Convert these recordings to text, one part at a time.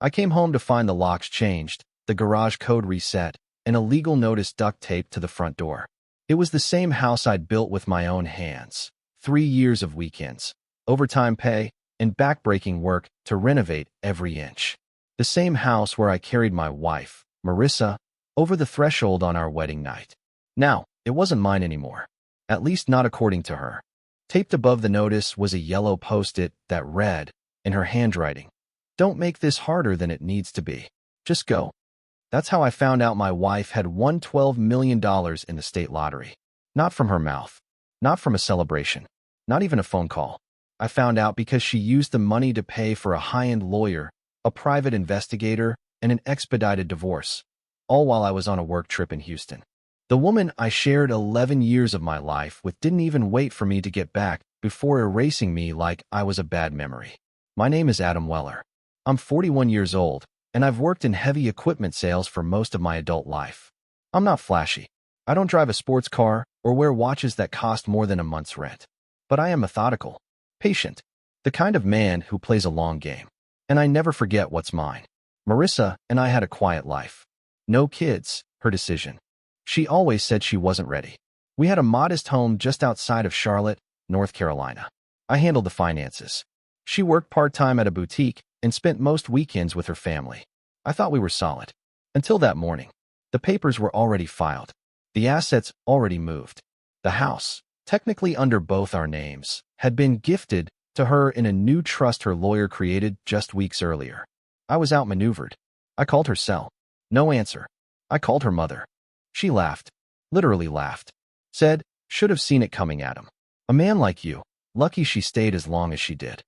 I came home to find the locks changed, the garage code reset, and a legal notice duct taped to the front door. It was the same house I'd built with my own hands. 3 years of weekends, overtime pay, and backbreaking work to renovate every inch. The same house where I carried my wife, Marissa, over the threshold on our wedding night. Now, it wasn't mine anymore. At least not according to her. Taped above the notice was a yellow post-it that read, in her handwriting, "Don't make this harder than it needs to be. Just go." That's how I found out my wife had won $12 million in the state lottery. Not from her mouth. Not from a celebration. Not even a phone call. I found out because she used the money to pay for a high-end lawyer, a private investigator, and an expedited divorce. All while I was on a work trip in Houston. The woman I shared 11 years of my life with didn't even wait for me to get back before erasing me like I was a bad memory. My name is Adam Weller. I'm 41 years old, and I've worked in heavy equipment sales for most of my adult life. I'm not flashy. I don't drive a sports car or wear watches that cost more than a month's rent. But I am methodical, patient, the kind of man who plays a long game. And I never forget what's mine. Marissa and I had a quiet life. No kids, her decision. She always said she wasn't ready. We had a modest home just outside of Charlotte, North Carolina. I handled the finances. She worked part-time at a boutique and spent most weekends with her family. I thought we were solid. Until that morning. The papers were already filed. The assets already moved. The house, technically under both our names, had been gifted to her in a new trust her lawyer created just weeks earlier. I was outmaneuvered. I called her cell. No answer. I called her mother. She laughed. Literally laughed. Said, "Should have seen it coming, Adam. A man like you. Lucky she stayed as long as she did."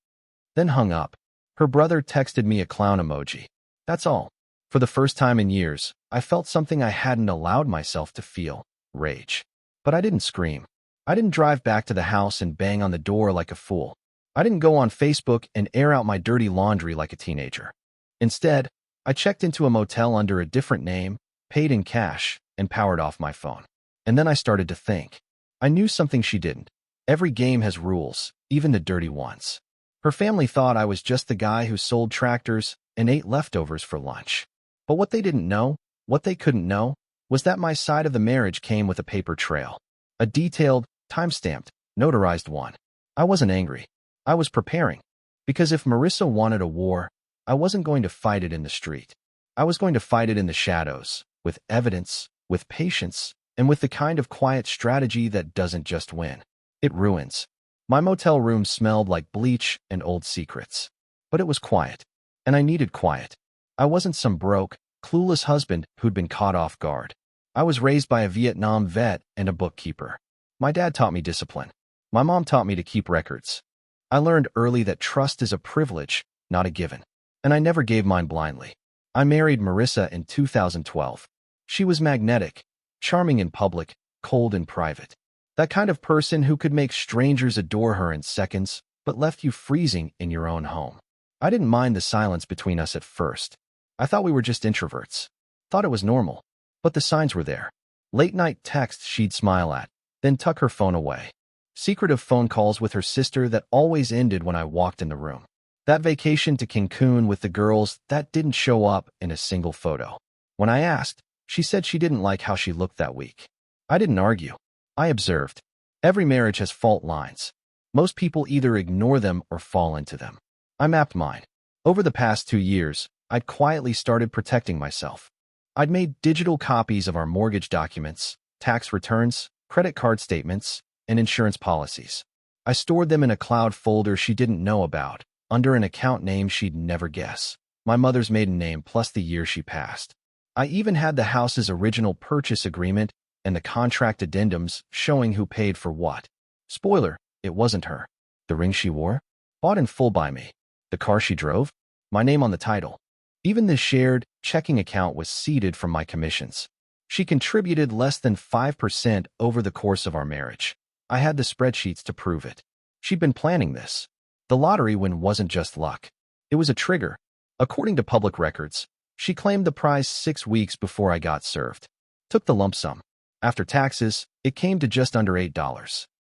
Then hung up. Her brother texted me a clown emoji. That's all. For the first time in years, I felt something I hadn't allowed myself to feel. Rage. But I didn't scream. I didn't drive back to the house and bang on the door like a fool. I didn't go on Facebook and air out my dirty laundry like a teenager. Instead, I checked into a motel under a different name, paid in cash, and powered off my phone. And then I started to think. I knew something she didn't. Every game has rules, even the dirty ones. Her family thought I was just the guy who sold tractors and ate leftovers for lunch. But what they didn't know, what they couldn't know, was that my side of the marriage came with a paper trail. A detailed, time-stamped, notarized one. I wasn't angry. I was preparing. Because if Marissa wanted a war, I wasn't going to fight it in the street. I was going to fight it in the shadows, with evidence, with patience, and with the kind of quiet strategy that doesn't just win. It ruins. My motel room smelled like bleach and old secrets. But it was quiet. And I needed quiet. I wasn't some broke, clueless husband who'd been caught off guard. I was raised by a Vietnam vet and a bookkeeper. My dad taught me discipline. My mom taught me to keep records. I learned early that trust is a privilege, not a given. And I never gave mine blindly. I married Marissa in 2012. She was magnetic, charming in public, cold in private. That kind of person who could make strangers adore her in seconds, but left you freezing in your own home. I didn't mind the silence between us at first. I thought we were just introverts. Thought it was normal. But the signs were there. Late-night texts she'd smile at, then tuck her phone away. Secretive phone calls with her sister that always ended when I walked in the room. That vacation to Cancun with the girls that didn't show up in a single photo. When I asked, she said she didn't like how she looked that week. I didn't argue. I observed. Every marriage has fault lines. Most people either ignore them or fall into them. I mapped mine. Over the past 2 years, I'd quietly started protecting myself. I'd made digital copies of our mortgage documents, tax returns, credit card statements, and insurance policies. I stored them in a cloud folder she didn't know about, under an account name she'd never guess. My mother's maiden name plus the year she passed. I even had the house's original purchase agreement and the contract addendums showing who paid for what. Spoiler, it wasn't her. The ring she wore? Bought in full by me. The car she drove? My name on the title. Even the shared checking account was seeded from my commissions. She contributed less than 5% over the course of our marriage. I had the spreadsheets to prove it. She'd been planning this. The lottery win wasn't just luck. It was a trigger. According to public records, she claimed the prize 6 weeks before I got served. Took the lump sum. After taxes, it came to just under $8.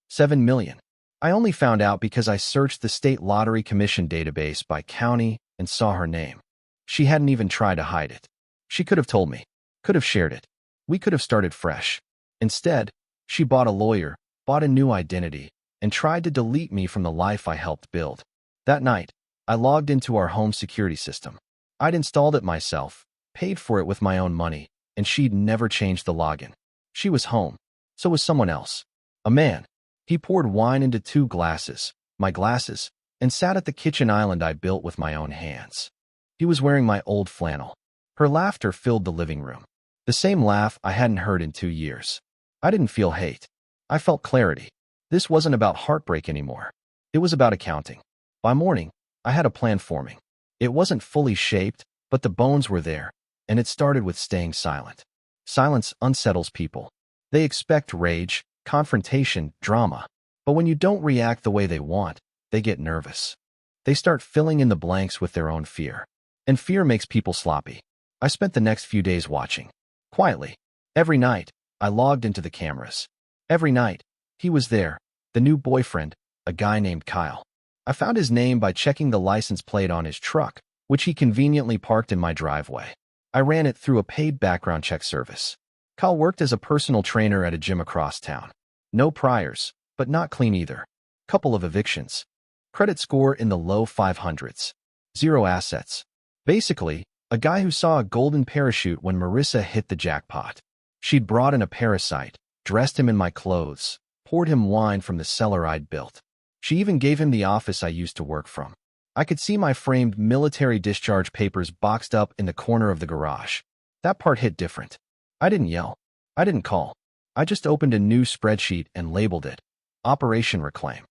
$7 million. I only found out because I searched the state lottery commission database by county and saw her name. She hadn't even tried to hide it. She could have told me, could have shared it. We could have started fresh. Instead, she bought a lawyer, bought a new identity, and tried to delete me from the life I helped build. That night, I logged into our home security system. I'd installed it myself, paid for it with my own money, and she'd never changed the login. She was home. So was someone else. A man. He poured wine into 2 glasses, my glasses, and sat at the kitchen island I built with my own hands. He was wearing my old flannel. Her laughter filled the living room. The same laugh I hadn't heard in 2 years. I didn't feel hate. I felt clarity. This wasn't about heartbreak anymore. It was about accounting. By morning, I had a plan forming. It wasn't fully shaped, but the bones were there, and it started with staying silent. Silence unsettles people. They expect rage, confrontation, drama. But when you don't react the way they want, they get nervous. They start filling in the blanks with their own fear. And fear makes people sloppy. I spent the next few days watching. Quietly. Every night, I logged into the cameras. Every night, he was there, the new boyfriend, a guy named Kyle. I found his name by checking the license plate on his truck, which he conveniently parked in my driveway. I ran it through a paid background check service. Kyle worked as a personal trainer at a gym across town. No priors, but not clean either. Couple of evictions. Credit score in the low 500s. 0 assets. Basically, a guy who saw a golden parachute when Marissa hit the jackpot. She'd brought in a parasite, dressed him in my clothes, poured him wine from the cellar I'd built. She even gave him the office I used to work from. I could see my framed military discharge papers boxed up in the corner of the garage. That part hit different. I didn't yell. I didn't call. I just opened a new spreadsheet and labeled it Operation Reclaim.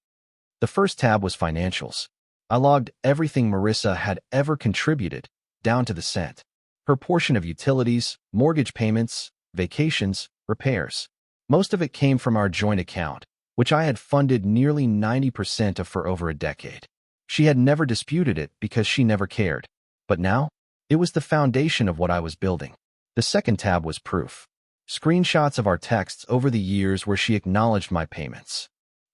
The first tab was financials. I logged everything Marissa had ever contributed, down to the cent. Her portion of utilities, mortgage payments, vacations, repairs. Most of it came from our joint account, which I had funded nearly 90% of for over a decade. She had never disputed it because she never cared. But now, it was the foundation of what I was building. The second tab was proof. Screenshots of our texts over the years where she acknowledged my payments.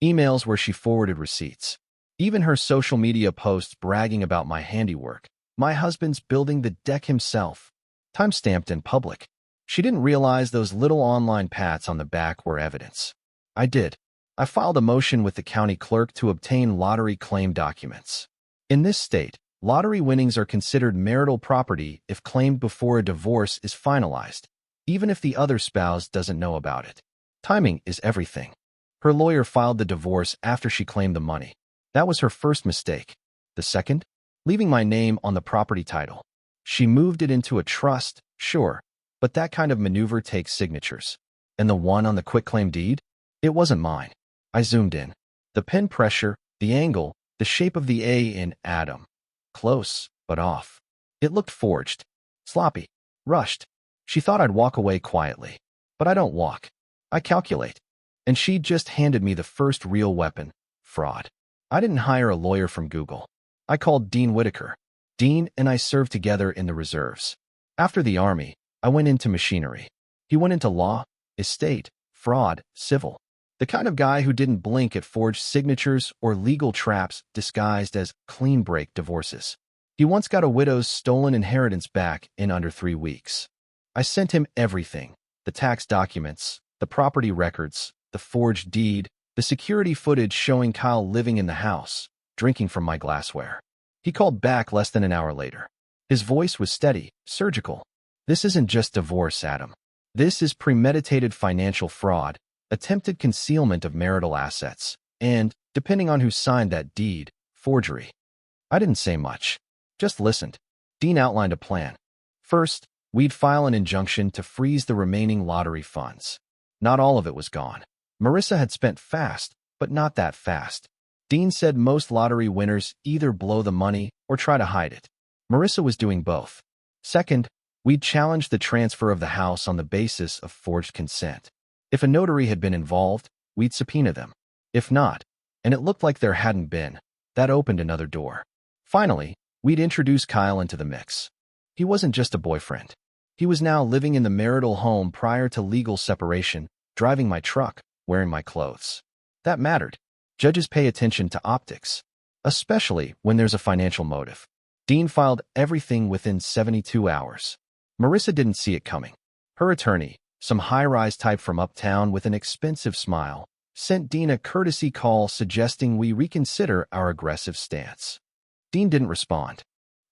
Emails where she forwarded receipts. Even her social media posts bragging about my handiwork. My husband's building the deck himself. Time-stamped in public. She didn't realize those little online pats on the back were evidence. I did. I filed a motion with the county clerk to obtain lottery claim documents. In this state, lottery winnings are considered marital property if claimed before a divorce is finalized, even if the other spouse doesn't know about it. Timing is everything. Her lawyer filed the divorce after she claimed the money. That was her first mistake. The second? Leaving my name on the property title. She moved it into a trust, sure, but that kind of maneuver takes signatures. And the one on the quitclaim deed? It wasn't mine. I zoomed in. The pen pressure, the angle, the shape of the A in Adam. Close, but off. It looked forged. Sloppy. Rushed. She thought I'd walk away quietly. But I don't walk. I calculate. And she just handed me the first real weapon, fraud. I didn't hire a lawyer from Google. I called Dean Whitaker. Dean and I served together in the reserves. After the Army, I went into machinery. He went into law, estate, fraud, civil. The kind of guy who didn't blink at forged signatures or legal traps disguised as clean break divorces. He once got a widow's stolen inheritance back in under 3 weeks. I sent him everything: the tax documents, the property records, the forged deed, the security footage showing Kyle living in the house, drinking from my glassware. He called back less than an hour later. His voice was steady, surgical. This isn't just divorce, Adam. This is premeditated financial fraud, attempted concealment of marital assets, and, depending on who signed that deed, forgery. I didn't say much. Just listened. Dean outlined a plan. First, we'd file an injunction to freeze the remaining lottery funds. Not all of it was gone. Marissa had spent fast, but not that fast. Dean said most lottery winners either blow the money or try to hide it. Marissa was doing both. Second, we'd challenge the transfer of the house on the basis of forged consent. If a notary had been involved, we'd subpoena them. If not, and it looked like there hadn't been, that opened another door. Finally, we'd introduce Kyle into the mix. He wasn't just a boyfriend. He was now living in the marital home prior to legal separation, driving my truck, wearing my clothes. That mattered. Judges pay attention to optics, especially when there's a financial motive. Dean filed everything within 72 hours. Marissa didn't see it coming. Her attorney, some high-rise type from uptown with an expensive smile, sent Dean a courtesy call suggesting we reconsider our aggressive stance. Dean didn't respond.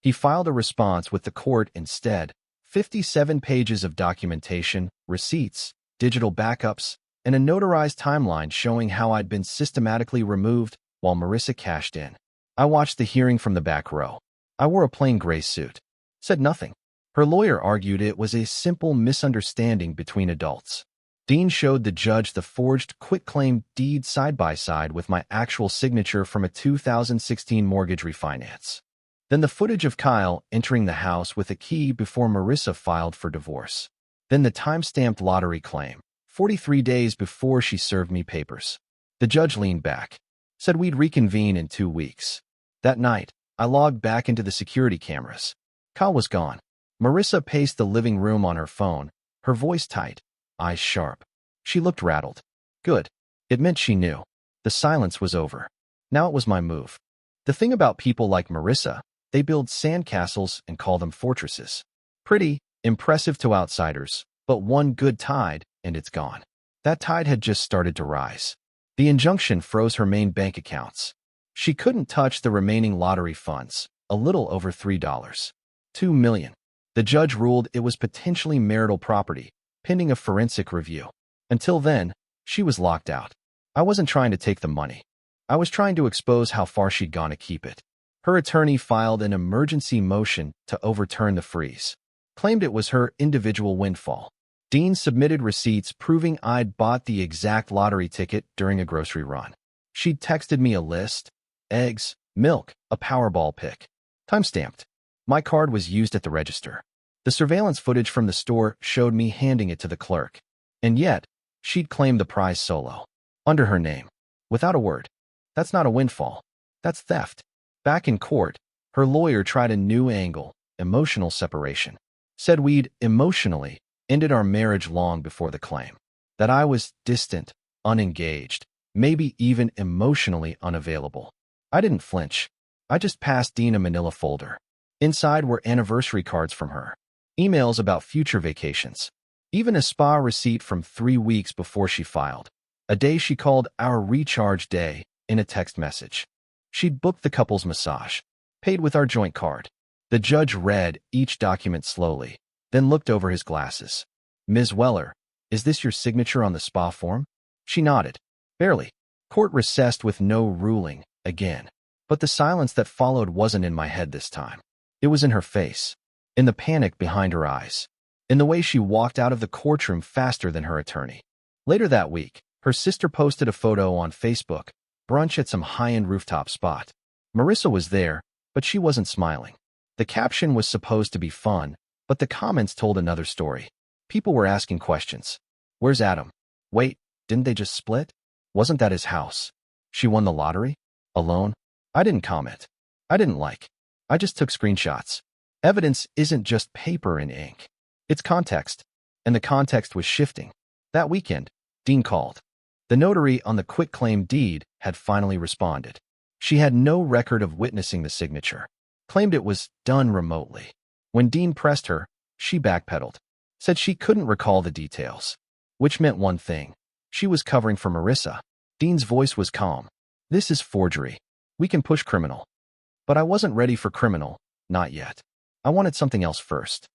He filed a response with the court instead, 57 pages of documentation, receipts, digital backups, and a notarized timeline showing how I'd been systematically removed while Marissa cashed in. I watched the hearing from the back row. I wore a plain gray suit. Said nothing. Her lawyer argued it was a simple misunderstanding between adults. Dean showed the judge the forged quitclaim deed side by side with my actual signature from a 2016 mortgage refinance. Then the footage of Kyle entering the house with a key before Marissa filed for divorce. Then the time-stamped lottery claim, 43 days before she served me papers. The judge leaned back, said we'd reconvene in 2 weeks. That night, I logged back into the security cameras. Kyle was gone. Marissa paced the living room on her phone, her voice tight, eyes sharp. She looked rattled. Good. It meant she knew. The silence was over. Now it was my move. The thing about people like Marissa, they build sandcastles and call them fortresses. Pretty, impressive to outsiders, but one good tide, and it's gone. That tide had just started to rise. The injunction froze her main bank accounts. She couldn't touch the remaining lottery funds, a little over $3. $2 million. The judge ruled it was potentially marital property, pending a forensic review. Until then, she was locked out. I wasn't trying to take the money. I was trying to expose how far she'd gone to keep it. Her attorney filed an emergency motion to overturn the freeze. Claimed it was her individual windfall. Dean submitted receipts proving I'd bought the exact lottery ticket during a grocery run. She'd texted me a list. Eggs, milk, a Powerball pick. Timestamped. My card was used at the register. The surveillance footage from the store showed me handing it to the clerk. And yet, she'd claimed the prize solo. Under her name. Without a word. That's not a windfall. That's theft. Back in court, her lawyer tried a new angle, emotional separation. Said we'd, emotionally, ended our marriage long before the claim. That I was distant, unengaged, maybe even emotionally unavailable. I didn't flinch. I just passed Dean a manila folder. Inside were anniversary cards from her, emails about future vacations, even a spa receipt from 3 weeks before she filed, a day she called our recharge day in a text message. She'd booked the couple's massage, paid with our joint card. The judge read each document slowly, then looked over his glasses. Ms. Weller, is this your signature on the spa form? She nodded. Barely. Court recessed with no ruling. Again. But the silence that followed wasn't in my head this time. It was in her face, in the panic behind her eyes, in the way she walked out of the courtroom faster than her attorney. Later that week, her sister posted a photo on Facebook, brunch at some high-end rooftop spot. Marissa was there, but she wasn't smiling. The caption was supposed to be fun, but the comments told another story. People were asking questions. Where's Adam? Wait, didn't they just split? Wasn't that his house? She won the lottery? Alone? I didn't comment. I didn't like. I just took screenshots. Evidence isn't just paper and ink. It's context. And the context was shifting. That weekend, Dean called. The notary on the quitclaim deed had finally responded. She had no record of witnessing the signature. Claimed it was done remotely. When Dean pressed her, she backpedaled. Said she couldn't recall the details. Which meant one thing. She was covering for Marissa. Dean's voice was calm. This is forgery. We can push criminal. But I wasn't ready for criminal, not yet. I wanted something else first.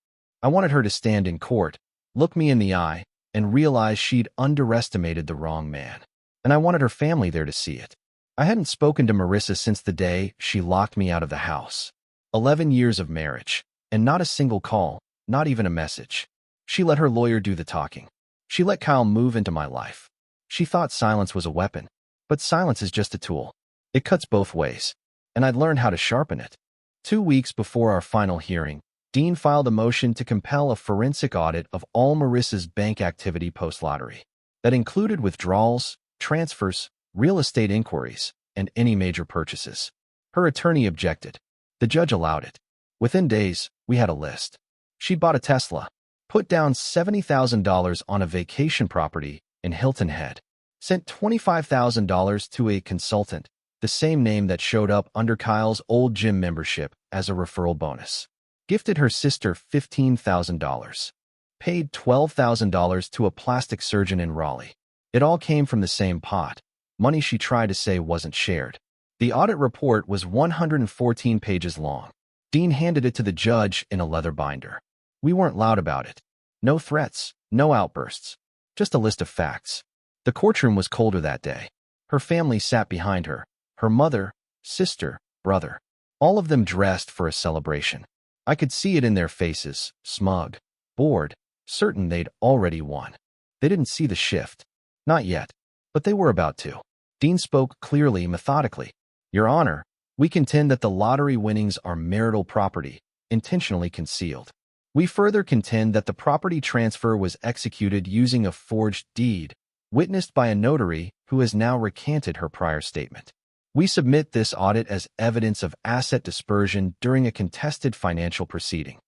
I wanted her to stand in court, look me in the eye, and realize she'd underestimated the wrong man. And I wanted her family there to see it. I hadn't spoken to Marissa since the day she locked me out of the house. 11 years of marriage, and not a single call, not even a message. She let her lawyer do the talking. She let Kyle move into my life. She thought silence was a weapon, but silence is just a tool. It cuts both ways, and I'd learned how to sharpen it. 2 weeks before our final hearing, Dean filed a motion to compel a forensic audit of all Marissa's bank activity post-lottery. That included withdrawals, transfers, real estate inquiries, and any major purchases. Her attorney objected. The judge allowed it. Within days, we had a list. She bought a Tesla, put down $70,000 on a vacation property in Hilton Head, sent $25,000 to a consultant, the same name that showed up under Kyle's old gym membership, as a referral bonus. Gifted her sister $15,000. Paid $12,000 to a plastic surgeon in Raleigh. It all came from the same pot. Money she tried to say wasn't shared. The audit report was 114 pages long. Dean handed it to the judge in a leather binder. We weren't loud about it. No threats, no outbursts. Just a list of facts. The courtroom was colder that day. Her family sat behind her. Her mother, sister, brother. All of them dressed for a celebration. I could see it in their faces, smug, bored, certain they'd already won. They didn't see the shift. Not yet. But they were about to. Dean spoke clearly, methodically. Your Honor, we contend that the lottery winnings are marital property, intentionally concealed. We further contend that the property transfer was executed using a forged deed, witnessed by a notary who has now recanted her prior statement. We submit this audit as evidence of asset dispersion during a contested financial proceeding.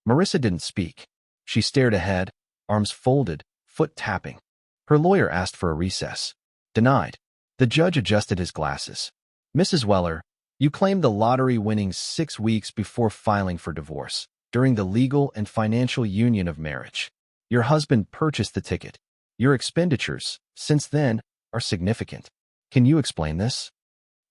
Marissa didn't speak. She stared ahead, arms folded, foot tapping. Her lawyer asked for a recess. Denied. The judge adjusted his glasses. Mrs. Weller, you claimed the lottery winnings 6 weeks before filing for divorce, during the legal and financial union of marriage. Your husband purchased the ticket. Your expenditures, since then, are significant. Can you explain this?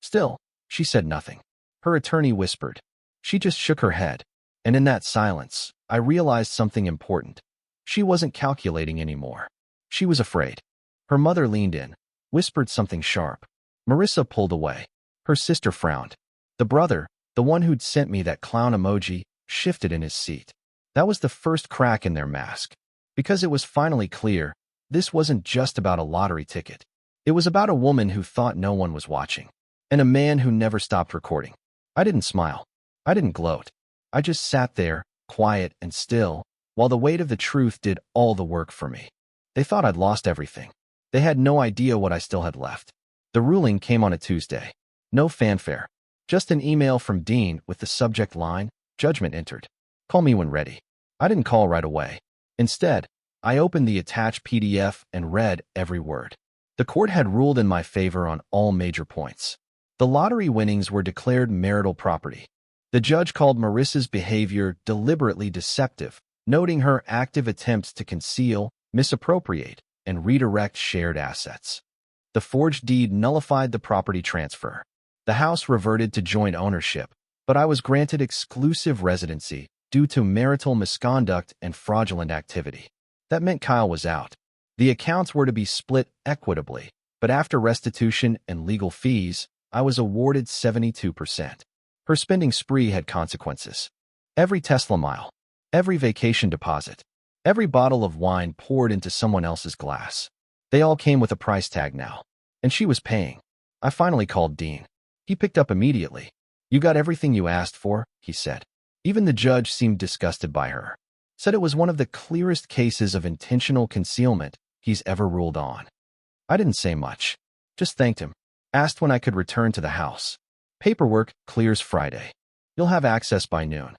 Still, she said nothing. Her attorney whispered. She just shook her head. And in that silence, I realized something important. She wasn't calculating anymore. She was afraid. Her mother leaned in, whispered something sharp. Marissa pulled away. Her sister frowned. The brother, the one who'd sent me that clown emoji, shifted in his seat. That was the first crack in their mask. Because it was finally clear, this wasn't just about a lottery ticket. It was about a woman who thought no one was watching. And a man who never stopped recording. I didn't smile. I didn't gloat. I just sat there, quiet and still, while the weight of the truth did all the work for me. They thought I'd lost everything. They had no idea what I still had left. The ruling came on a Tuesday. No fanfare. Just an email from Dean with the subject line, "Judgment entered. Call me when ready." I didn't call right away. Instead, I opened the attached PDF and read every word. The court had ruled in my favor on all major points. The lottery winnings were declared marital property. The judge called Marissa's behavior deliberately deceptive, noting her active attempts to conceal, misappropriate, and redirect shared assets. The forged deed nullified the property transfer. The house reverted to joint ownership, but I was granted exclusive residency due to marital misconduct and fraudulent activity. That meant Kyle was out. The accounts were to be split equitably, but after restitution and legal fees, I was awarded 72%. Her spending spree had consequences. Every Tesla mile, every vacation deposit, every bottle of wine poured into someone else's glass. They all came with a price tag now. And she was paying. I finally called Dean. He picked up immediately. You got everything you asked for, he said. Even the judge seemed disgusted by her. Said it was one of the clearest cases of intentional concealment he's ever ruled on. I didn't say much. Just thanked him. Asked when I could return to the house. Paperwork clears Friday. You'll have access by noon.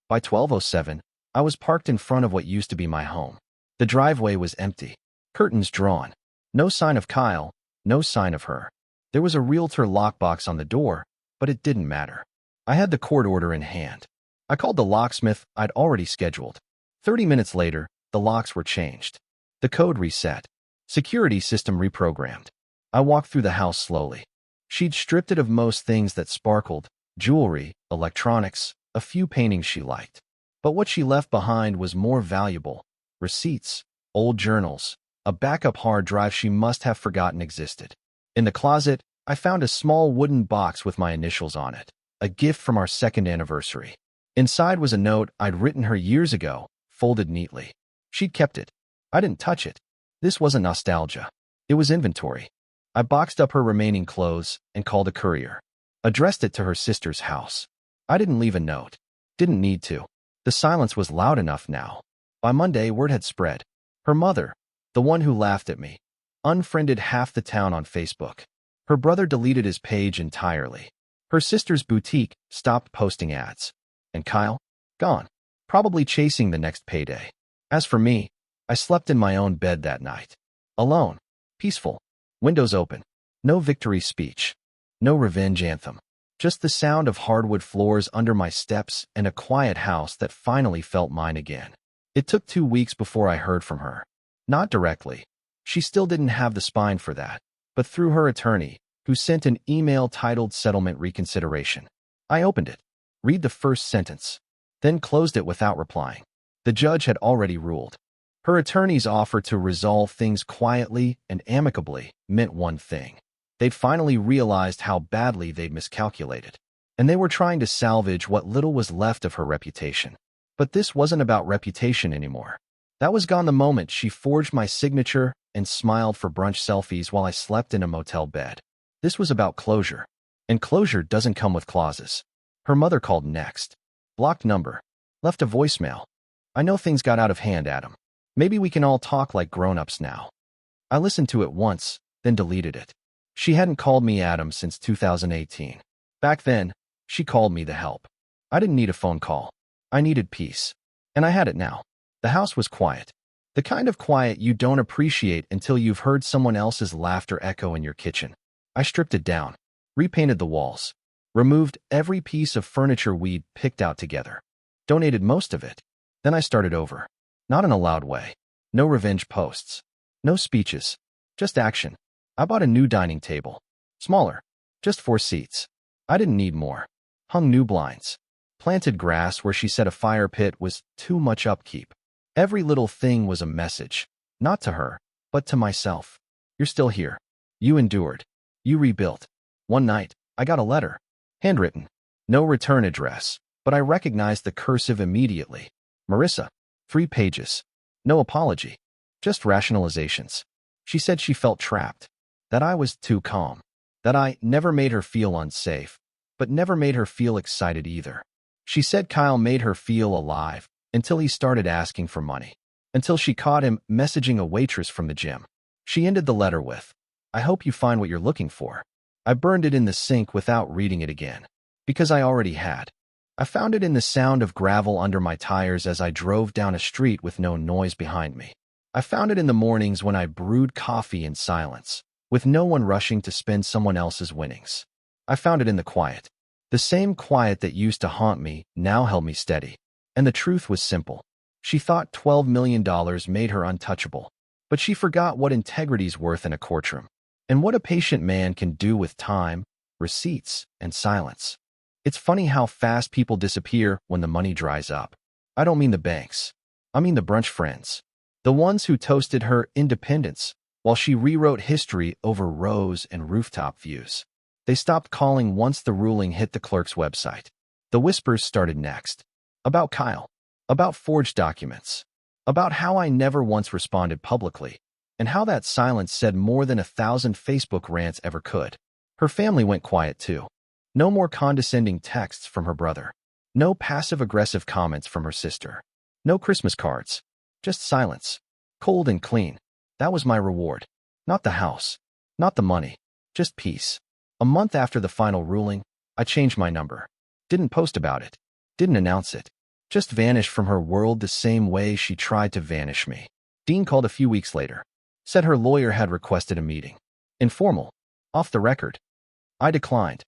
By 12:07, I was parked in front of what used to be my home. The driveway was empty. Curtains drawn. No sign of Kyle, no sign of her. There was a realtor lockbox on the door, but it didn't matter. I had the court order in hand. I called the locksmith I'd already scheduled. 30 minutes later, the locks were changed. The code reset. Security system reprogrammed. I walked through the house slowly. She'd stripped it of most things that sparkled, jewelry, electronics, a few paintings she liked. But what she left behind was more valuable. Receipts, old journals, a backup hard drive she must have forgotten existed. In the closet, I found a small wooden box with my initials on it, a gift from our second anniversary. Inside was a note I'd written her years ago, folded neatly. She'd kept it. I didn't touch it. This wasn't nostalgia. It was inventory. I boxed up her remaining clothes and called a courier. Addressed it to her sister's house. I didn't leave a note. Didn't need to. The silence was loud enough now. By Monday, word had spread. Her mother, the one who laughed at me, unfriended half the town on Facebook. Her brother deleted his page entirely. Her sister's boutique stopped posting ads. And Kyle? Gone. Probably chasing the next payday. As for me, I slept in my own bed that night. Alone. Peaceful. Windows open. No victory speech. No revenge anthem. Just the sound of hardwood floors under my steps and a quiet house that finally felt mine again. It took 2 weeks before I heard from her. Not directly. She still didn't have the spine for that, but through her attorney, who sent an email titled Settlement Reconsideration. I opened it, read the first sentence, then closed it without replying. The judge had already ruled. Her attorney's offer to resolve things quietly and amicably meant one thing. They'd finally realized how badly they'd miscalculated, and they were trying to salvage what little was left of her reputation. But this wasn't about reputation anymore. That was gone the moment she forged my signature and smiled for brunch selfies while I slept in a motel bed. This was about closure, and closure doesn't come with clauses. Her mother called next. Blocked number. Left a voicemail. I know things got out of hand, Adam. Maybe we can all talk like grown-ups now. I listened to it once, then deleted it. She hadn't called me Adam since 2018. Back then, she called me the help. I didn't need a phone call. I needed peace. And I had it now. The house was quiet. The kind of quiet you don't appreciate until you've heard someone else's laughter echo in your kitchen. I stripped it down, repainted the walls, removed every piece of furniture we'd picked out together, donated most of it. Then I started over. Not in a loud way. No revenge posts. No speeches. Just action. I bought a new dining table. Smaller. Just 4 seats. I didn't need more. Hung new blinds. Planted grass where she said a fire pit was too much upkeep. Every little thing was a message. Not to her, but to myself. You're still here. You endured. You rebuilt. One night, I got a letter. Handwritten. No return address, but I recognized the cursive immediately. Marissa. 3 pages. No apology. Just rationalizations. She said she felt trapped. That I was too calm. That I never made her feel unsafe, but never made her feel excited either. She said Kyle made her feel alive until he started asking for money. Until she caught him messaging a waitress from the gym. She ended the letter with, I hope you find what you're looking for. I burned it in the sink without reading it again. Because I already had. I found it in the sound of gravel under my tires as I drove down a street with no noise behind me. I found it in the mornings when I brewed coffee in silence, with no one rushing to spend someone else's winnings. I found it in the quiet. The same quiet that used to haunt me now held me steady. And the truth was simple. She thought $12 million made her untouchable. But she forgot what integrity's worth in a courtroom, and what a patient man can do with time, receipts, and silence. It's funny how fast people disappear when the money dries up. I don't mean the banks. I mean the brunch friends. The ones who toasted her independence while she rewrote history over rows and rooftop views. They stopped calling once the ruling hit the clerk's website. The whispers started next. About Kyle. About forged documents. About how I never once responded publicly. And how that silence said more than 1,000 Facebook rants ever could. Her family went quiet too. No more condescending texts from her brother. No passive-aggressive comments from her sister. No Christmas cards. Just silence. Cold and clean. That was my reward. Not the house. Not the money. Just peace. A month after the final ruling, I changed my number. Didn't post about it. Didn't announce it. Just vanished from her world the same way she tried to vanish me. Dean called a few weeks later. Said her lawyer had requested a meeting. Informal. Off the record. I declined.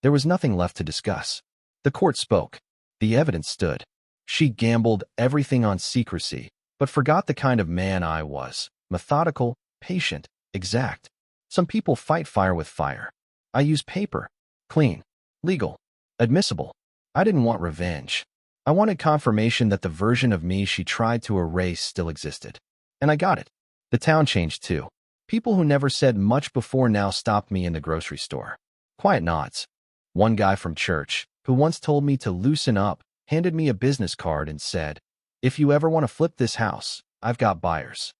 There was nothing left to discuss. The court spoke. The evidence stood. She gambled everything on secrecy, but forgot the kind of man I was. Methodical, patient, exact. Some people fight fire with fire. I use paper. Clean. Legal. Admissible. I didn't want revenge. I wanted confirmation that the version of me she tried to erase still existed. And I got it. The town changed too. People who never said much before now stopped me in the grocery store. Quiet nods. One guy from church, who once told me to loosen up, handed me a business card and said, if you ever want to flip this house, I've got buyers.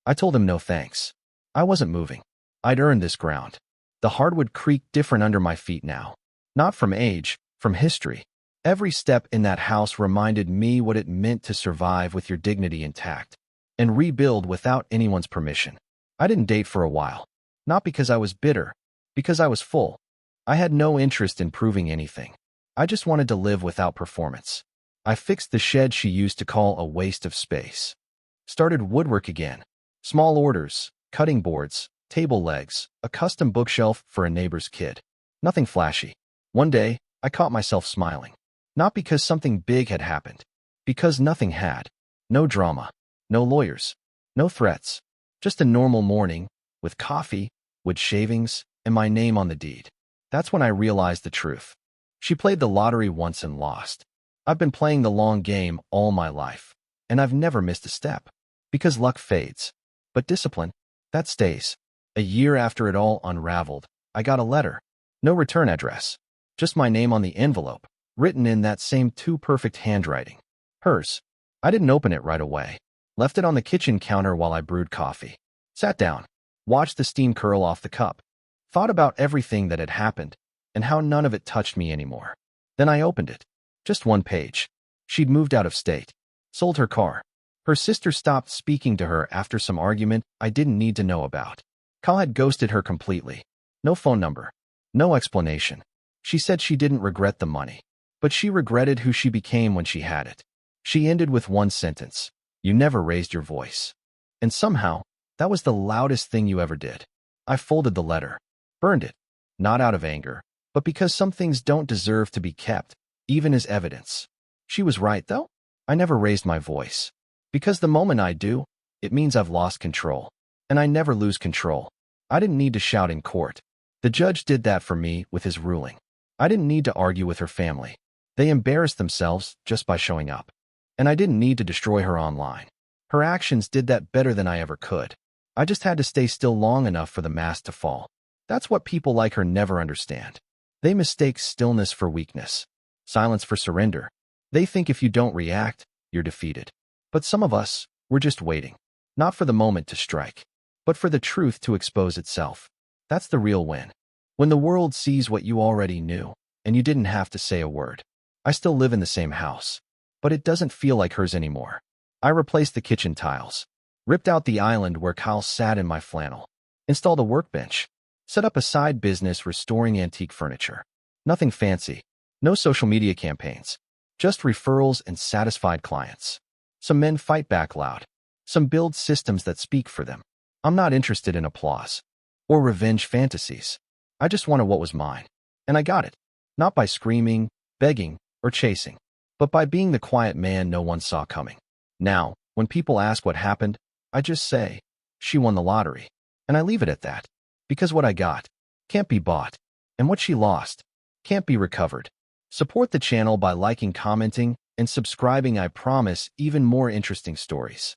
I told him no thanks. I wasn't moving. I'd earned this ground. The hardwood creaked different under my feet now. Not from age, from history. Every step in that house reminded me what it meant to survive with your dignity intact and rebuild without anyone's permission. I didn't date for a while. Not because I was bitter, because I was full. I had no interest in proving anything. I just wanted to live without performance. I fixed the shed she used to call a waste of space. Started woodwork again. Small orders, cutting boards, table legs, a custom bookshelf for a neighbor's kid. Nothing flashy. One day, I caught myself smiling. Not because something big had happened. Because nothing had. No drama. No lawyers. No threats. Just a normal morning, with coffee, wood shavings, and my name on the deed. That's when I realized the truth. She played the lottery once and lost. I've been playing the long game all my life, and I've never missed a step. Because luck fades. But discipline, that stays. A year after it all unraveled, I got a letter. No return address. Just my name on the envelope, written in that same too-perfect handwriting. Hers. I didn't open it right away. Left it on the kitchen counter while I brewed coffee. Sat down. Watched the steam curl off the cup. Thought about everything that had happened, and how none of it touched me anymore. Then I opened it. Just one page. She'd moved out of state. Sold her car. Her sister stopped speaking to her after some argument I didn't need to know about. Kyle had ghosted her completely. No phone number. No explanation. She said she didn't regret the money, but she regretted who she became when she had it. She ended with one sentence. You never raised your voice. And somehow, that was the loudest thing you ever did. I folded the letter. Burned it. Not out of anger, but because some things don't deserve to be kept, even as evidence. She was right, though. I never raised my voice. Because the moment I do, it means I've lost control. And I never lose control. I didn't need to shout in court. The judge did that for me with his ruling. I didn't need to argue with her family. They embarrassed themselves just by showing up. And I didn't need to destroy her online. Her actions did that better than I ever could. I just had to stay still long enough for the mask to fall. That's what people like her never understand. They mistake stillness for weakness, silence for surrender. They think if you don't react, you're defeated. But some of us, we're just waiting. Not for the moment to strike, but for the truth to expose itself. That's the real win. When the world sees what you already knew, and you didn't have to say a word. I still live in the same house, but it doesn't feel like hers anymore. I replaced the kitchen tiles, ripped out the island where Kyle sat in my flannel, installed a workbench, set up a side business restoring antique furniture. Nothing fancy, no social media campaigns, just referrals and satisfied clients. Some men fight back loud. Some build systems that speak for them. I'm not interested in applause or revenge fantasies. I just wanted what was mine. And I got it. Not by screaming, begging, or chasing, but by being the quiet man no one saw coming. Now, when people ask what happened, I just say, she won the lottery. And I leave it at that. Because what I got can't be bought. And what she lost can't be recovered. Support the channel by liking, commenting, and subscribing. I promise even more interesting stories.